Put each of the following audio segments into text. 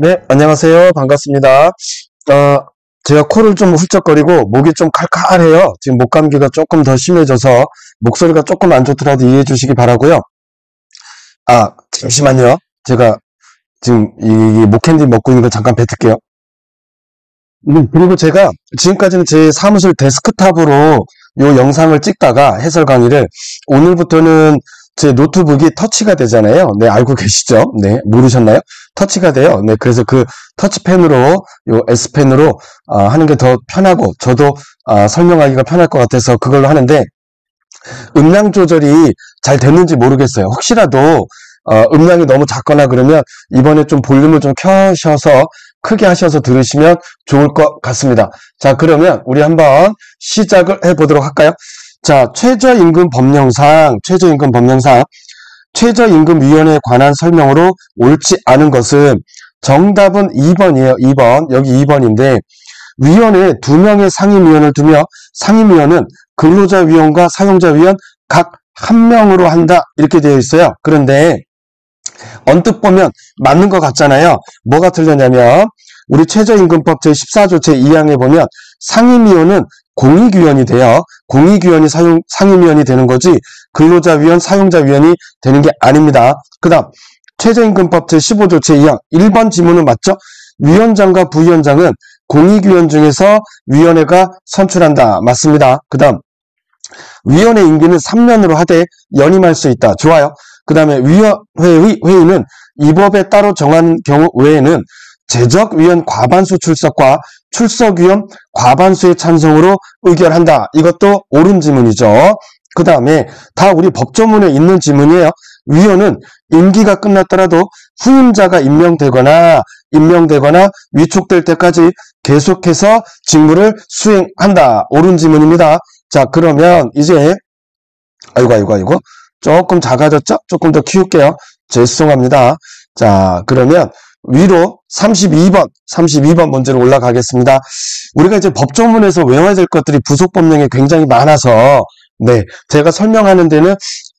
네, 안녕하세요. 반갑습니다. 제가 코를 좀 훌쩍거리고 목이 좀 칼칼해요. 지금 목 감기가 조금 더 심해져서 목소리가 조금 안 좋더라도 이해해 주시기 바라고요. 잠시만요. 제가 지금 이 목캔디 먹고 있는 거 잠깐 뱉을게요. 그리고 제가 지금까지는 제 사무실 데스크탑으로 요 영상을 찍다가 해설 강의를 오늘부터는 제 노트북이 터치가 되잖아요. 네, 알고 계시죠? 네, 모르셨나요? 터치가 돼요. 네, 그래서 그 터치펜으로, 요 S펜으로 하는 게 더 편하고, 저도 설명하기가 편할 것 같아서 그걸로 하는데, 음량 조절이 잘 됐는지 모르겠어요. 혹시라도 음량이 너무 작거나 그러면 이번에 좀 볼륨을 좀 켜셔서 크게 하셔서 들으시면 좋을 것 같습니다. 자, 그러면 우리 한번 시작을 해보도록 할까요? 자, 최저임금위원회에 관한 설명으로 옳지 않은 것은 정답은 2번이에요. 2번. 여기 2번인데 위원회에 2명의 상임위원을 두며 상임위원은 근로자위원과 사용자위원 각 1명으로 한다. 이렇게 되어 있어요. 그런데 언뜻 보면 맞는 것 같잖아요. 뭐가 틀렸냐면 우리 최저임금법 제14조 제2항에 보면 상임위원은 공익위원이 돼요. 공익위원이 상임위원이 되는 거지 근로자위원, 사용자위원이 되는 게 아닙니다. 그 다음 최저임금법 제15조 제2항 1번 지문은 맞죠? 위원장과 부위원장은 공익위원 중에서 위원회가 선출한다. 맞습니다. 그 다음 위원회 임기는 3년으로 하되 연임할 수 있다. 좋아요. 그 다음에 위원회의 회의는 이 법에 따로 정한 경우 외에는 재적위원 과반수 출석과 출석위원 과반수의 찬성으로 의결한다. 이것도 옳은 지문이죠. 그 다음에 다 우리 법조문에 있는 지문이에요. 위원은 임기가 끝났더라도 후임자가 임명되거나 위촉될 때까지 계속해서 직무를 수행한다. 옳은 지문입니다. 자, 그러면 이제 아이고 조금 작아졌죠? 조금 더 키울게요. 죄송합니다. 자, 그러면 위로 32번 문제로 올라가겠습니다. 우리가 이제 법조문에서 외워야 될 것들이 부속법령에 굉장히 많아서 네, 제가 설명하는 데는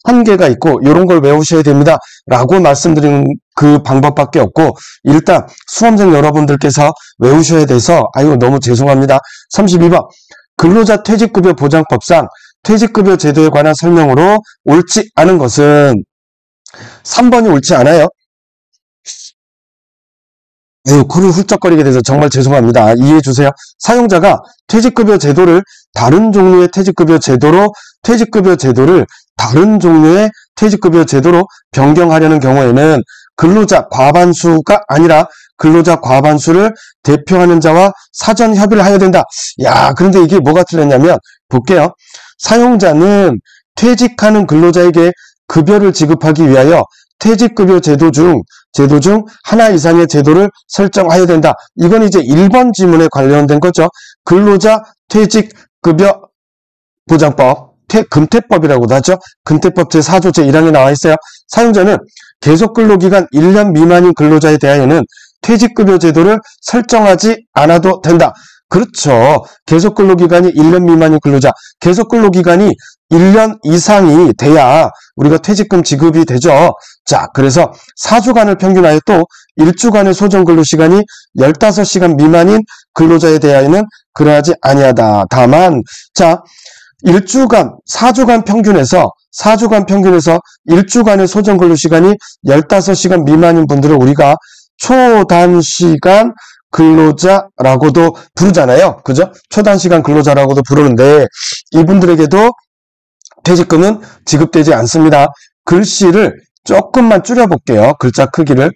한계가 있고 이런 걸 외우셔야 됩니다. 라고 말씀드린 그 방법밖에 없고 일단 수험생 여러분들께서 외우셔야 돼서 너무 죄송합니다. 32번 근로자 퇴직급여 보장법상 퇴직급여 제도에 관한 설명으로 옳지 않은 것은 3번이 옳지 않아요. 코를 훌쩍거리게 돼서 정말 죄송합니다. 이해해주세요. 사용자가 퇴직급여 제도를 다른 종류의 퇴직급여 제도를 다른 종류의 퇴직급여 제도로 변경하려는 경우에는 근로자 과반수가 아니라 근로자 과반수를 대표하는 자와 사전 협의를 하여야 된다. 그런데 이게 뭐가 틀렸냐면 볼게요. 사용자는 퇴직하는 근로자에게 급여를 지급하기 위하여 퇴직급여 제도 중 하나 이상의 제도를 설정하여야 된다. 이건 이제 1번 지문에 관련된 거죠. 근로자 퇴직급여 보장법, 금태법이라고도 하죠. 금태법 제4조 제1항에 나와 있어요. 사용자는 계속 근로기간 1년 미만인 근로자에 대하여는 퇴직급여 제도를 설정하지 않아도 된다. 그렇죠. 계속 근로기간이 1년 미만인 근로자, 계속 근로기간이 1년 이상이 돼야 우리가 퇴직금 지급이 되죠. 자, 그래서 4주간을 평균하여 또 1주간의 소정 근로시간이 15시간 미만인 근로자에 대하여는 그러하지 아니하다. 다만, 자, 4주간 평균에서 1주간의 소정 근로시간이 15시간 미만인 분들을 우리가 초단시간 근로자라고도 부르잖아요. 그죠? 초단시간 근로자라고도 부르는데 이분들에게도 퇴직금은 지급되지 않습니다. 글씨를 조금만 줄여볼게요. 글자 크기가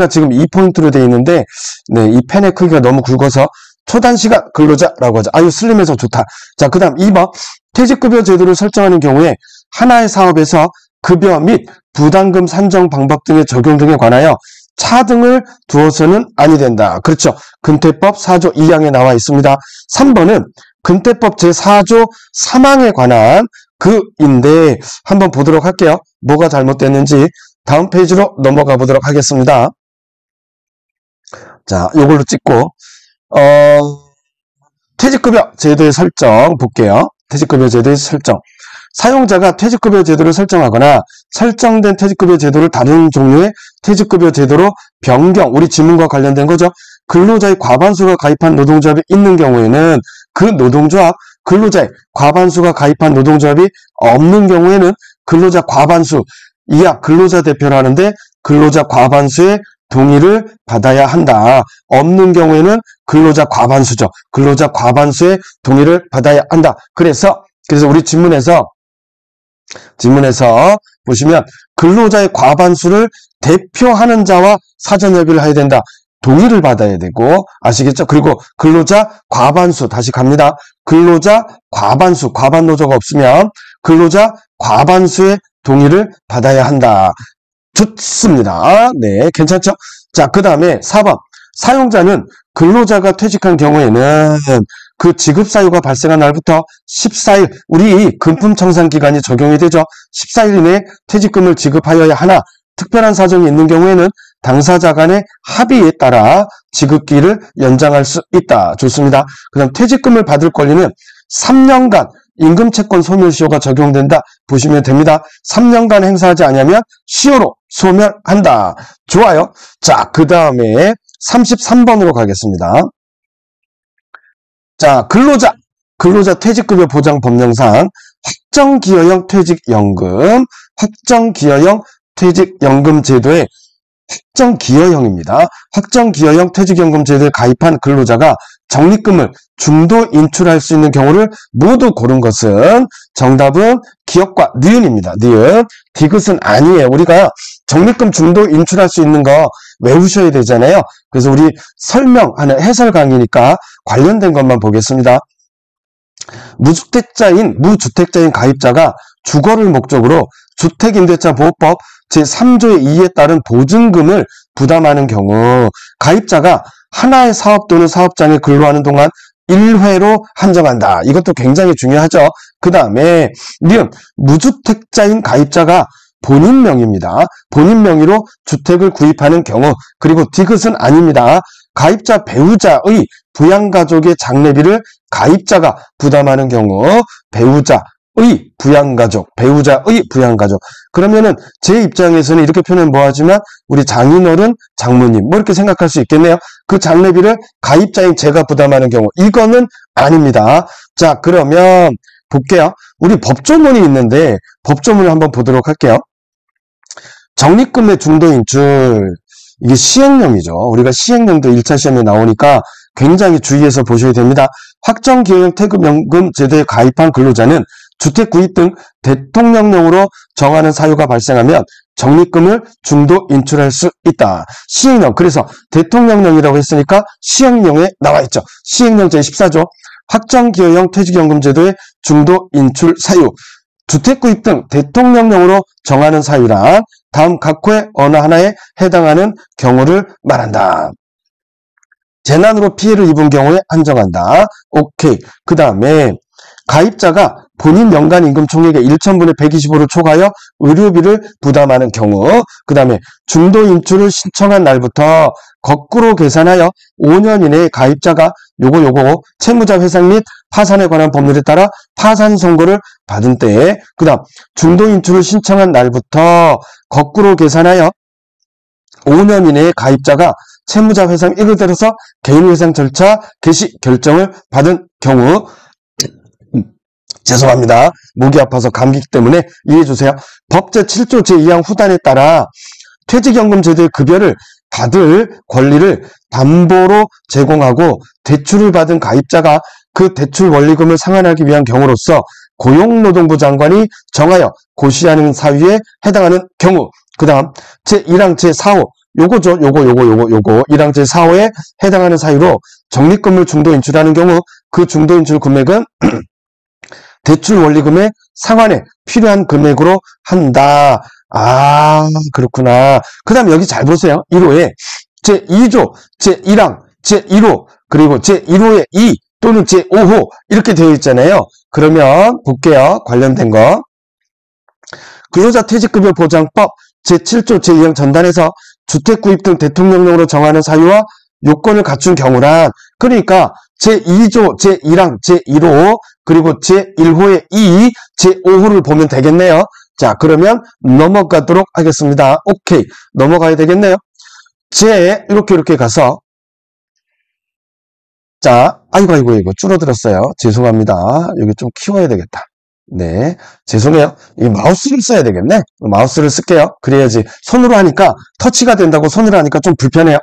지금 2포인트로 되어 있는데 네, 이 펜의 크기가 너무 굵어서 초단시간 근로자라고 하죠. 슬림해서 좋다. 자, 그 다음 2번 퇴직급여 제도를 설정하는 경우에 하나의 사업에서 급여 및 부담금 산정 방법 등의 적용 등에 관하여 차등을 두어서는 아니 된다. 그렇죠. 금태법 4조 2항에 나와 있습니다. 3번은 금태법 제4조 3항에 관한 그인데 한번 보도록 할게요. 뭐가 잘못됐는지 다음 페이지로 넘어가 보도록 하겠습니다. 자, 요걸로 찍고 퇴직급여 제도의 설정 볼게요. 퇴직급여 제도의 설정. 사용자가 퇴직급여 제도를 설정하거나 설정된 퇴직급여 제도를 다른 종류의 퇴직급여 제도로 변경, 우리 지문과 관련된 거죠. 근로자의 과반수가 가입한 노동조합이 있는 경우에는 그 노동조합, 근로자의 과반수가 가입한 노동조합이 없는 경우에는 근로자 과반수 이하 근로자 대표를 하는데 근로자 과반수의 동의를 받아야 한다. 없는 경우에는 근로자 과반수죠. 근로자 과반수의 동의를 받아야 한다. 그래서 우리 지문에서 보시면 근로자의 과반수를 대표하는 자와 사전 협의를 해야 된다. 동의를 받아야 되고, 아시겠죠? 그리고 근로자 과반수, 다시 갑니다. 근로자 과반수, 과반 노조가 없으면 근로자 과반수의 동의를 받아야 한다. 좋습니다. 네, 괜찮죠? 자, 그 다음에 4번. 사용자는 근로자가 퇴직한 경우에는 그 지급 사유가 발생한 날부터 14일, 우리 금품 청산 기간이 적용이 되죠. 14일 이내에 퇴직금을 지급하여야 하나, 특별한 사정이 있는 경우에는 당사자 간의 합의에 따라 지급기를 연장할 수 있다. 좋습니다. 그 다음 퇴직금을 받을 권리는 3년간 임금채권 소멸시효가 적용된다. 보시면 됩니다. 3년간 행사하지 않으면 시효로 소멸한다. 좋아요. 자, 그 다음에 33번으로 가겠습니다. 자, 근로자 퇴직급여 보장 법령상 확정기여형 퇴직연금 제도의 확정기여형입니다. 확정기여형 퇴직연금 제도에 가입한 근로자가 적립금을 중도 인출할 수 있는 경우를 모두 고른 것은 정답은 기역과 니은입니다. 니은. 디귿은 아니에요. 우리가 적립금 중도 인출할 수 있는 거 외우셔야 되잖아요. 그래서 우리 설명하는 해설 강의니까 관련된 것만 보겠습니다. 무주택자인 가입자가 주거를 목적으로 주택임대차 보호법 제3조의 2에 따른 보증금을 부담하는 경우 가입자가 하나의 사업 또는 사업장에 근로하는 동안 1회로 한정한다. 이것도 굉장히 중요하죠. 그 다음에 니은 무주택자인 가입자가 본인 명의입니다. 본인 명의로 주택을 구입하는 경우, 그리고 디귿은 아닙니다. 가입자 배우자의 부양가족의 장례비를 가입자가 부담하는 경우 배우자의 부양가족. 그러면은 제 입장에서는 이렇게 표현 뭐하지만 우리 장인어른, 장모님 뭐 이렇게 생각할 수 있겠네요. 그 장례비를 가입자인 제가 부담하는 경우 이거는 아닙니다. 자, 그러면 볼게요. 우리 법조문이 있는데 법조문을 한번 보도록 할게요. 적립금의 중도 인출, 이게 시행령이죠. 우리가 시행령도 1차 시험에 나오니까 굉장히 주의해서 보셔야 됩니다. 확정기여형 퇴직연금 제도에 가입한 근로자는 주택 구입 등 대통령령으로 정하는 사유가 발생하면 적립금을 중도 인출할 수 있다. 시행령, 그래서 대통령령이라고 했으니까 시행령에 나와 있죠. 시행령 제14조 확정기여형 퇴직연금 제도의 중도 인출 사유, 주택 구입 등 대통령령으로 정하는 사유란 다음 각호의 어느 하나에 해당하는 경우를 말한다. 재난으로 피해를 입은 경우에 한정한다. 오케이. 그 다음에 가입자가 본인 연간 임금 총액의 1,000분의 125를 초과하여 의료비를 부담하는 경우, 그 다음에 중도 인출을 신청한 날부터 거꾸로 계산하여 5년 이내에 가입자가 요거 채무자 회상 및 파산에 관한 법률에 따라 파산 선고를 받은 때에, 그 다음 중도 인출을 신청한 날부터 거꾸로 계산하여 5년 이내에 가입자가 채무자 회상 1을 들어서 개인회상 절차 개시 결정을 받은 경우, 죄송합니다. 목이 아파서 감기기 때문에 이해해주세요. 법 제7조 제2항 후단에 따라 퇴직연금 제도의 급여를 받을 권리를 담보로 제공하고 대출을 받은 가입자가 그 대출 원리금을 상환하기 위한 경우로서 고용노동부 장관이 정하여 고시하는 사유에 해당하는 경우, 그 다음 제1항 제4호 요거죠. 요거 1항 제4호에 해당하는 사유로 적립금을 중도 인출하는 경우 그 중도 인출 금액은 대출 원리금의 상환에 필요한 금액으로 한다. 아, 그렇구나. 그 다음에 여기 잘 보세요. 1호에 제2조, 제1항, 제1호, 그리고 제1호의 2 또는 제5호 이렇게 되어 있잖아요. 그러면 볼게요. 관련된 거. 근로자 퇴직급여 보장법 제7조 제2항 전단에서 주택 구입 등 대통령령으로 정하는 사유와 요건을 갖춘 경우란, 그러니까 제2조 제1항 제1호 그리고 제1호의 2, 제5호를 보면 되겠네요. 자, 그러면 넘어가도록 하겠습니다. 오케이, 넘어가야 되겠네요. 이렇게 가서, 자, 아이고 줄어들었어요. 죄송합니다. 여기 좀 키워야 되겠다. 네, 죄송해요. 이 마우스를 써야 되겠네. 마우스를 쓸게요. 그래야지. 손으로 하니까 터치가 된다고 손으로 하니까 좀 불편해요.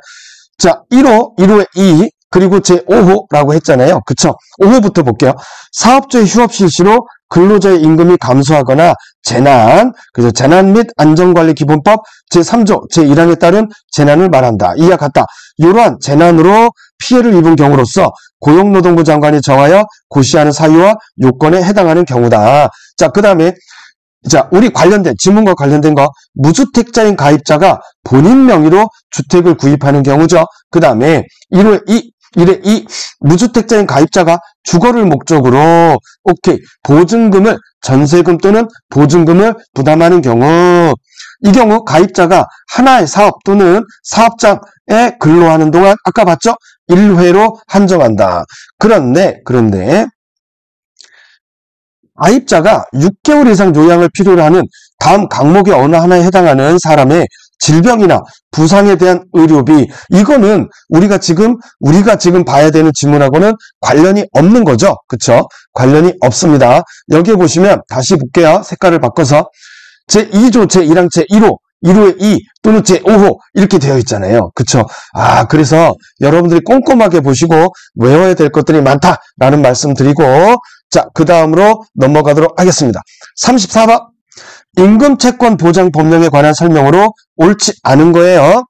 자, 1호, 1호의 2, 그리고 제5호라고 했잖아요. 그쵸? 5호부터 볼게요. 사업주의 휴업 실시로 근로자의 임금이 감소하거나 재난, 그래서 재난 및 안전관리기본법 제3조 제1항에 따른 재난을 말한다. 이와 같다. 이러한 재난으로 피해를 입은 경우로서 고용노동부 장관이 정하여 고시하는 사유와 요건에 해당하는 경우다. 자, 그 다음에 자, 우리 관련된 지문과 관련된 거, 무주택자인 가입자가 본인 명의로 주택을 구입하는 경우죠. 그 다음에 1회 2 무주택자인 가입자가 주거를 목적으로 오케이 보증금을 전세금 또는 보증금을 부담하는 경우, 이 경우 가입자가 하나의 사업 또는 사업장에 근로하는 동안 아까 봤죠? 1회로 한정한다. 그런데 가입자가 6개월 이상 요양을 필요로 하는 다음 항목의 어느 하나에 해당하는 사람의 질병이나 부상에 대한 의료비, 이거는 우리가 지금 봐야 되는 지문하고는 관련이 없는 거죠. 그쵸? 관련이 없습니다. 여기에 보시면 다시 볼게요. 색깔을 바꿔서 제2조 제1항 제1호 1호의 2 또는 제5호 이렇게 되어 있잖아요. 그쵸? 아, 그래서 여러분들이 꼼꼼하게 보시고 외워야 될 것들이 많다라는 말씀 드리고, 자, 그 다음으로 넘어가도록 하겠습니다. 34번. 임금채권 보장 법령에 관한 설명으로 옳지 않은 거예요.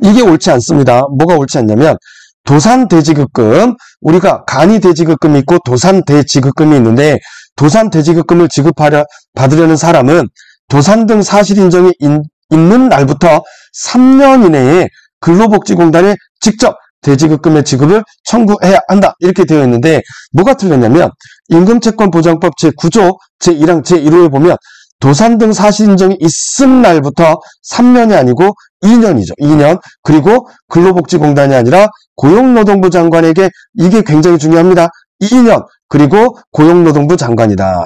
이게 옳지 않습니다. 뭐가 옳지 않냐면, 도산대지급금, 우리가 간이대지급금이 있고 도산대지급금이 있는데, 도산대지급금을 받으려는 사람은 도산 등 사실인정이 있는 날부터 3년 이내에 근로복지공단에 직접 대지급금의 지급을 청구해야 한다. 이렇게 되어 있는데 뭐가 틀렸냐면 임금채권보장법 제9조 제1항 제1호에 보면 도산 등 사실인정이 있은 날부터 3년이 아니고 2년이죠. 2년. 그리고 근로복지공단이 아니라 고용노동부 장관에게, 이게 굉장히 중요합니다. 2년. 그리고 고용노동부 장관이다.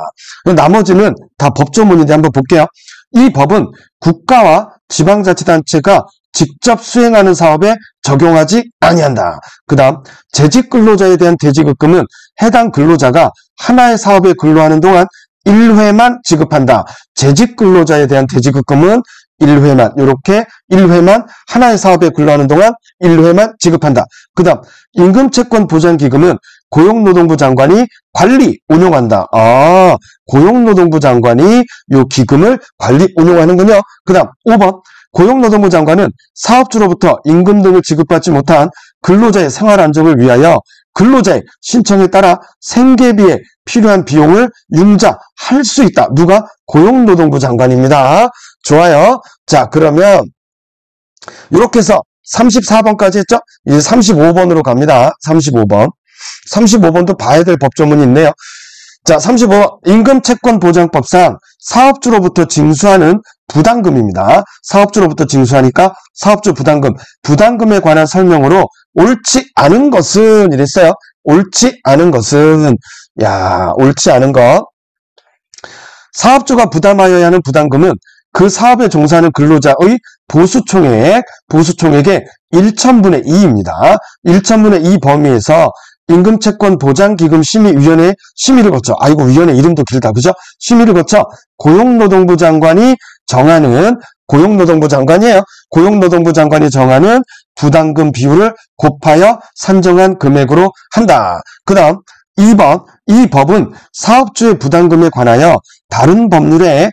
나머지는 다 법조문인데 한번 볼게요. 이 법은 국가와 지방자치단체가 직접 수행하는 사업에 적용하지 아니한다. 그 다음 재직 근로자에 대한 대지급금은 해당 근로자가 하나의 사업에 근로하는 동안 1회만 지급한다. 재직 근로자에 대한 대지급금은 1회만, 이렇게 1회만 하나의 사업에 근로하는 동안 1회만 지급한다. 그 다음 임금채권 보장기금은 고용노동부 장관이 관리, 운용한다. 아, 고용노동부 장관이 이 기금을 관리, 운용하는군요. 그 다음 5번. 고용노동부 장관은 사업주로부터 임금 등을 지급받지 못한 근로자의 생활 안정을 위하여 근로자의 신청에 따라 생계비에 필요한 비용을 융자할 수 있다. 누가? 고용노동부 장관입니다. 좋아요. 자, 그러면 이렇게 해서 34번까지 했죠? 이제 35번으로 갑니다. 35번. 35번도 봐야 될 법조문이 있네요. 자, 35번. 임금채권보장법상 사업주로부터 징수하는 부담금입니다. 사업주로부터 징수하니까 사업주 부담금. 부담금에 관한 설명으로 옳지 않은 것은 이랬어요. 옳지 않은 것은, 야, 옳지 않은 것. 사업주가 부담하여야 하는 부담금은 그 사업에 종사하는 근로자의 보수총액의 1,000분의 2입니다. 1,000분의 2 범위에서 임금채권보장기금심의위원회 심의를 거쳐, 아이고, 위원회 이름도 길다, 그죠? 심의를 거쳐 고용노동부 장관이 정하는, 고용노동부 장관이에요. 고용노동부 장관이 정하는 부담금 비율을 곱하여 산정한 금액으로 한다. 그 다음 2번, 이 법은 사업주의 부담금에 관하여 다른 법률에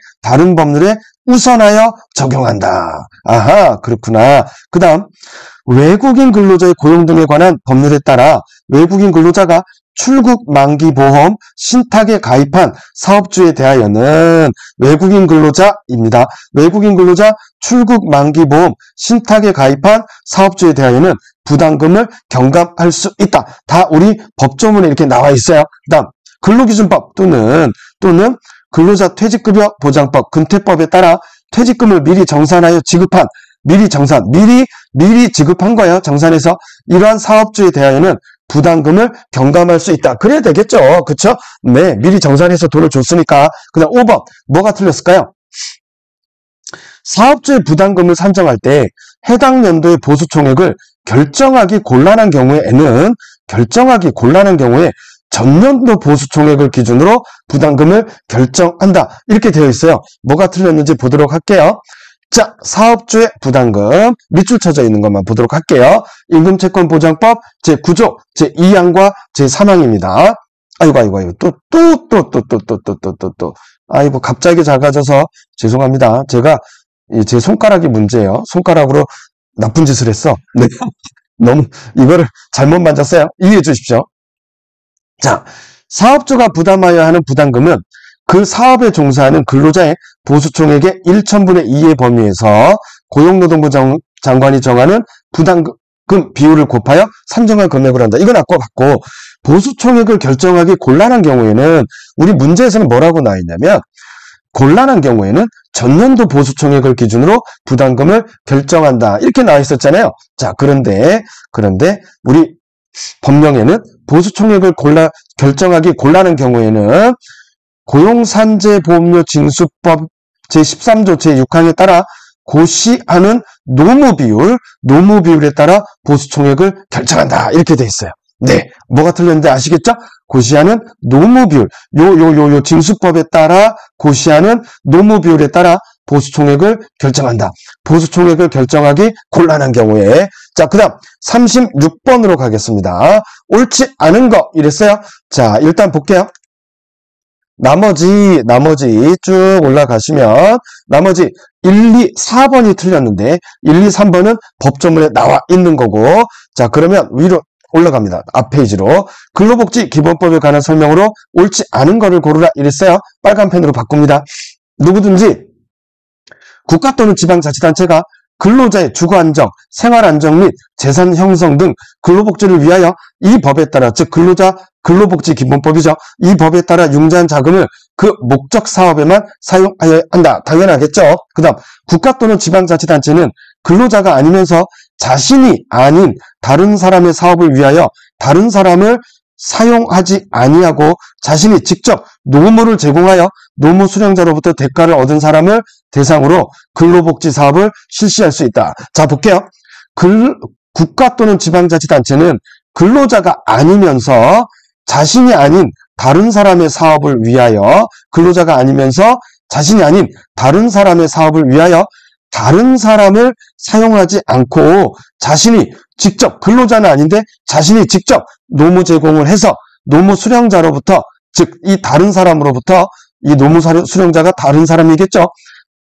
우선하여 적용한다. 아하, 그렇구나. 그 다음 외국인 근로자의 고용 등에 관한 법률에 따라 외국인 근로자가 출국 만기 보험 신탁에 가입한 사업주에 대하여는 외국인 근로자입니다. 외국인 근로자 출국 만기 보험 신탁에 가입한 사업주에 대하여는 부담금을 경감할 수 있다. 다 우리 법조문에 이렇게 나와 있어요. 그다음 근로기준법 또는 근로자 퇴직급여 보장법 근퇴법에 따라 퇴직금을 미리 정산하여 지급한 미리 정산, 미리 지급한 거예요. 정산해서 이러한 사업주에 대하여는 부담금을 경감할 수 있다. 그래야 되겠죠. 그쵸? 네, 미리 정산해서 돈을 줬으니까. 그 다음 5번, 뭐가 틀렸을까요? 사업주의 부담금을 산정할 때 해당 연도의 보수총액을 결정하기 곤란한 경우에는 전년도 보수총액을 기준으로 부담금을 결정한다. 이렇게 되어 있어요. 뭐가 틀렸는지 보도록 할게요. 자, 사업주의 부담금 밑줄 쳐져 있는 것만 보도록 할게요. 임금채권보장법 제9조 제2항과 제3항입니다. 아이고 또 아이고 갑자기 작아져서 죄송합니다. 제가 제 손가락이 문제예요. 손가락으로 나쁜 짓을 했어. 네. 너무 이거를 잘못 만졌어요. 이해해 주십시오. 자, 사업주가 부담하여야 하는 부담금은 그 사업에 종사하는 근로자의 보수총액의 1,000분의 2의 범위에서 고용노동부 장관이 정하는 부담금 비율을 곱하여 산정한 금액을 한다. 이건 아까 같고, 보수총액을 결정하기 곤란한 경우에는 우리 문제에서는 뭐라고 나와 있냐면, 곤란한 경우에는 전년도 보수총액을 기준으로 부담금을 결정한다. 이렇게 나와 있었잖아요. 자, 그런데 우리 법령에는 보수총액을 결정하기 곤란한 경우에는 고용산재보험료 징수법 제13조 제6항에 따라 고시하는 노무비율에 따라 보수총액을 결정한다. 이렇게 돼 있어요. 네, 뭐가 틀렸는지 아시겠죠? 고시하는 노무비율, 요 징수법에 따라 고시하는 노무비율에 따라 보수총액을 결정한다. 보수총액을 결정하기 곤란한 경우에. 자, 그 다음 36번으로 가겠습니다. 옳지 않은 거 이랬어요. 자, 일단 볼게요. 나머지 쭉 올라가시면 나머지 1, 2, 4번이 틀렸는데 1, 2, 3번은 법조문에 나와 있는 거고. 자, 그러면 위로 올라갑니다. 앞 페이지로. 근로복지 기본법에 관한 설명으로 옳지 않은 거를 고르라 이랬어요. 빨간 펜으로 바꿉니다. 누구든지 국가 또는 지방자치단체가 근로자의 주거안정, 생활안정 및 재산 형성 등 근로복지를 위하여 이 법에 따라, 즉 근로복지 기본법이죠. 이 법에 따라 융자한 자금을 그 목적 사업에만 사용하여야 한다. 당연하겠죠. 그 다음 국가 또는 지방자치단체는 근로자가 아니면서 자신이 아닌 다른 사람의 사업을 위하여 다른 사람을 사용하지 아니하고 자신이 직접 노무를 제공하여 노무 수령자로부터 대가를 얻은 사람을 대상으로 근로복지 사업을 실시할 수 있다. 자, 볼게요. 국가 또는 지방자치단체는 근로자가 아니면서 자신이 아닌 다른 사람의 사업을 위하여, 근로자가 아니면서 자신이 아닌 다른 사람의 사업을 위하여 다른 사람을 사용하지 않고 자신이 직접, 근로자는 아닌데 자신이 직접 노무 제공을 해서 노무 수령자로부터, 즉 이 다른 사람으로부터, 이 노무 수령자가 다른 사람이겠죠.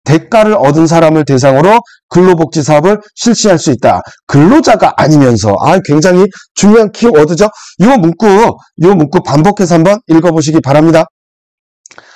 대가를 얻은 사람을 대상으로 근로복지 사업을 실시할 수 있다. 근로자가 아니면서. 굉장히 중요한 키워드죠. 이 문구 반복해서 한번 읽어보시기 바랍니다.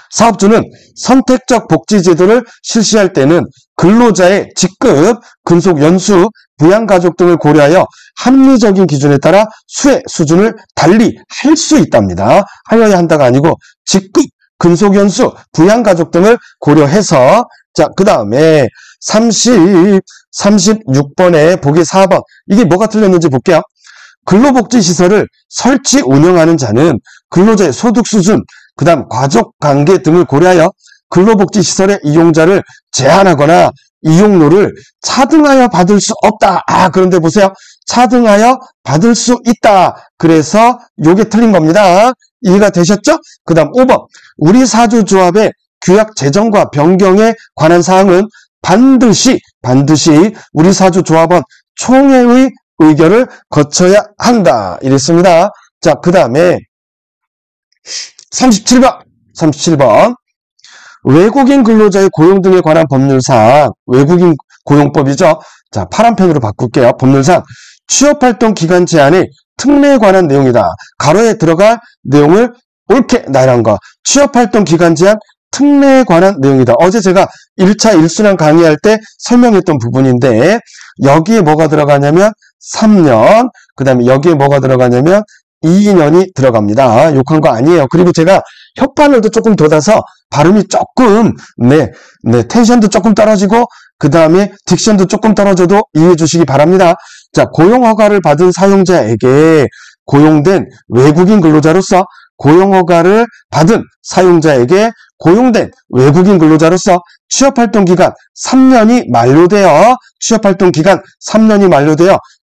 사업주는 선택적 복지제도를 실시할 때는 근로자의 직급, 근속 연수, 부양가족 등을 고려하여 합리적인 기준에 따라 수혜 수준을 달리 할 수 있답니다. 하여야 한다가 아니고 직급, 근속 연수, 부양가족 등을 고려해서. 자, 그 다음에 36번에 보기 4번. 이게 뭐가 틀렸는지 볼게요. 근로복지시설을 설치 운영하는 자는 근로자의 소득 수준, 그 다음 가족관계 등을 고려하여 근로복지시설의 이용자를 제한하거나 이용료를 차등하여 받을 수 없다. 그런데 보세요. 차등하여 받을 수 있다. 그래서 요게 틀린 겁니다. 이해가 되셨죠? 그 다음 5번. 우리 사주조합의 규약 제정과 변경에 관한 사항은 반드시 우리 사주조합원 총회의 의결을 거쳐야 한다. 이랬습니다. 자, 그 다음에 37번. 외국인 근로자의 고용 등에 관한 법률상, 외국인 고용법이죠. 자, 파란 펜으로 바꿀게요. 법률상 취업활동 기간 제한의 특례에 관한 내용이다. 가로에 들어갈 내용을 옳게 나열한 거. 취업활동 기간 제한 특례에 관한 내용이다. 어제 제가 1차 1순환 강의할 때 설명했던 부분인데 여기에 뭐가 들어가냐면 3년, 그 다음에 여기에 뭐가 들어가냐면 2년이 들어갑니다. 욕한 거 아니에요. 그리고 제가 혓바늘도 조금 돋아서 발음이 조금 텐션도 조금 떨어지고 그 다음에 딕션도 조금 떨어져도 이해해 주시기 바랍니다. 자, 고용허가를 받은 사용자에게 고용된 외국인 근로자로서 고용허가를 받은 사용자에게 고용된 외국인 근로자로서 취업활동기간 3년이 만료되어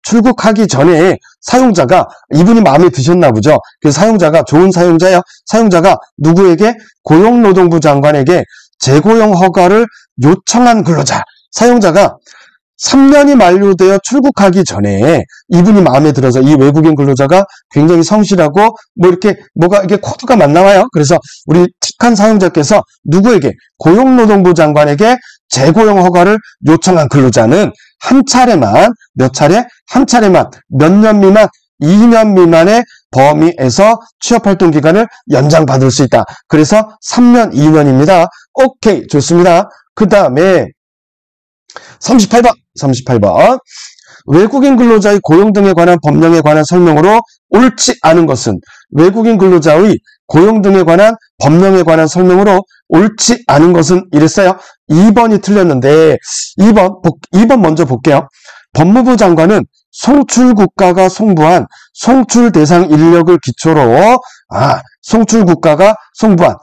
출국하기 전에 사용자가 이분이 마음에 드셨나 보죠. 그래서 사용자가 좋은 사용자예요. 사용자가 누구에게? 고용노동부 장관에게 재고용 허가를 요청한 근로자. 사용자가 3년이 만료되어 출국하기 전에 이분이 마음에 들어서 이 외국인 근로자가 굉장히 성실하고 뭐가 이게 코드가 맞나와요. 그래서 우리 틱한 사용자께서 누구에게? 고용노동부 장관에게 재고용 허가를 요청한 근로자는 한 차례만 몇 년 미만 2년 미만의 범위에서 취업활동 기간을 연장받을 수 있다. 그래서 3년 2년입니다. 오케이, 좋습니다. 그 다음에 38번. 외국인 근로자의 고용 등에 관한 법령에 관한 설명으로 옳지 않은 것은 외국인 근로자의 고용 등에 관한 법령에 관한 설명으로 옳지 않은 것은 이랬어요. 2번이 틀렸는데 2번 먼저 볼게요. 법무부 장관은 송출국가가 송부한 송출 대상 인력을 기초로 송출국가가 송부한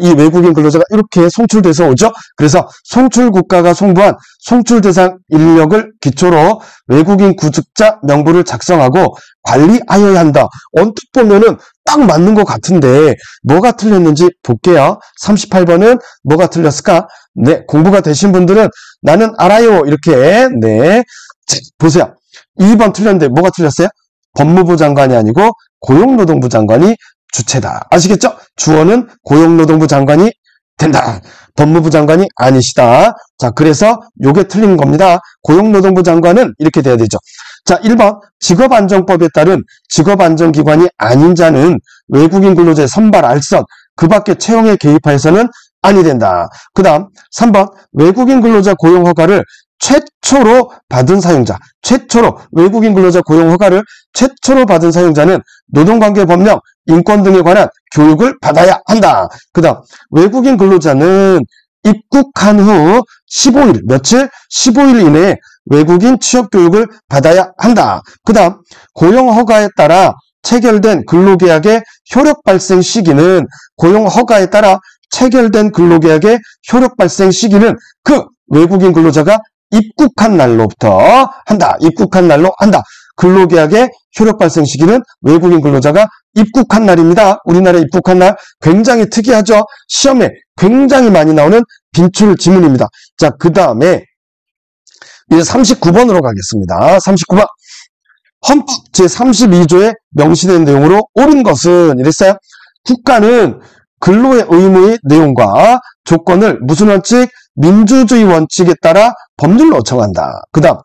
이 외국인 근로자가 이렇게 송출돼서 오죠. 그래서 송출국가가 송부한 송출 대상 인력을 기초로 외국인 구직자 명부를 작성하고 관리하여야 한다. 언뜻 보면은 딱 맞는 것 같은데 뭐가 틀렸는지 볼게요. 38번은 뭐가 틀렸을까? 공부가 되신 분들은 나는 알아요. 이렇게 보세요. 2번 틀렸는데 뭐가 틀렸어요? 법무부 장관이 아니고 고용노동부 장관이 주체다. 아시겠죠? 주어는 고용노동부 장관이 된다. 법무부 장관이 아니시다. 자, 그래서 요게 틀린 겁니다. 고용노동부 장관은 이렇게 돼야 되죠. 자, 1번 직업안정법에 따른 직업안정기관이 아닌 자는 외국인 근로자의 선발, 알선, 그 밖에 채용에 개입하여서는 아니 된다. 그 다음 3번 외국인 근로자 고용허가를 최초로 받은 사용자, 외국인 근로자 고용허가를 최초로 받은 사용자는 노동관계법령, 인권 등에 관한 교육을 받아야 한다. 그 다음 외국인 근로자는 입국한 후 15일, 15일 이내에 외국인 취업교육을 받아야 한다. 그 다음 고용허가에 따라 체결된 근로계약의 효력 발생 시기는 그 외국인 근로자가 입국한 날로부터 한다. 근로계약의 효력 발생 시기는 외국인 근로자가 입국한 날입니다. 우리나라에 입국한 날 굉장히 특이하죠. 시험에 굉장히 많이 나오는 빈출 지문입니다. 자, 그 다음에 이제 39번으로 가겠습니다. 39번. 헌법 제32조에 명시된 내용으로 옳은 것은 이랬어요. 국가는 근로의 의무의 내용과 조건을 무슨 원칙? 민주주의 원칙에 따라 법률로 정한다. 그 다음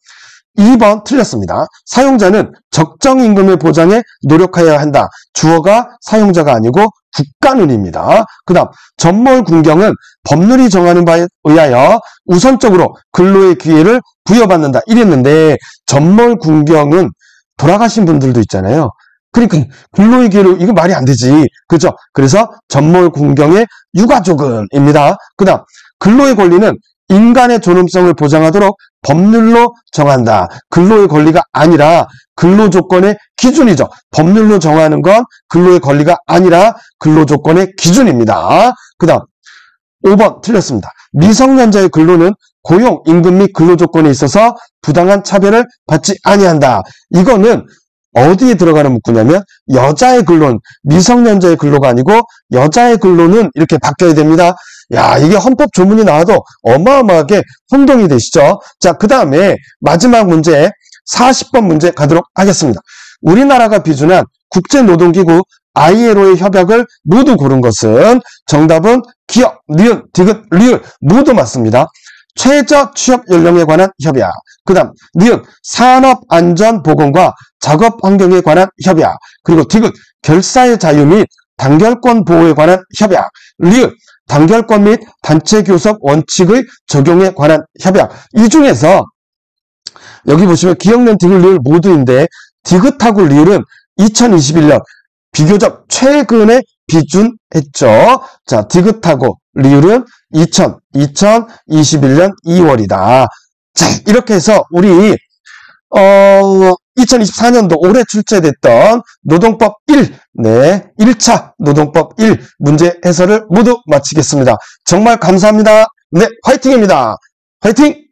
2번 틀렸습니다. 사용자는 적정 임금의 보장에 노력해야 한다. 주어가 사용자가 아니고 국가는입니다. 그 다음 전몰군경은 법률이 정하는 바에 의하여 우선적으로 근로의 기회를 부여받는다. 이랬는데 전몰군경은 돌아가신 분들도 있잖아요. 그러니까 근로의 기회를 이거 말이 안 되지. 그죠? 그래서 전몰군경의 유가족은입니다. 그 다음 근로의 권리는 인간의 존엄성을 보장하도록 법률로 정한다. 근로의 권리가 아니라 근로조건의 기준이죠. 법률로 정하는 건 근로의 권리가 아니라 근로조건의 기준입니다. 그 다음 5번 틀렸습니다. 미성년자의 근로는 고용, 임금 및 근로조건에 있어서 부당한 차별을 받지 아니한다. 이거는 어디에 들어가는 문구냐면 여자의 근로는 미성년자의 근로가 아니고 여자의 근로는 이렇게 바뀌어야 됩니다. 야, 이게 헌법 조문이 나와도 어마어마하게 혼동이 되시죠? 자, 그 다음에 마지막 문제 40번 문제 가도록 하겠습니다. 우리나라가 비준한 국제노동기구 ILO의 협약을 모두 고른 것은 정답은 기역, 니은, 디귿, 리을 모두 맞습니다. 최저 취업 연령에 관한 협약. 그 다음 니은 산업안전보건과 작업환경에 관한 협약. 그리고 디귿 결사의 자유 및 단결권 보호에 관한 협약. 리을 단결권 및 단체교섭 원칙의 적용에 관한 협약. 이 중에서 여기 보시면 기역는 디귿 리을 모두인데 디귿하고 리을은 2021년 비교적 최근에 비준했죠. 자, 디귿하고 리을은 2021년 2월이다. 자, 이렇게 해서 우리 2024년도 올해 출제됐던 노동법 1, 네, 1차 노동법 1 문제 해설을 모두 마치겠습니다. 정말 감사합니다. 네, 화이팅입니다. 화이팅!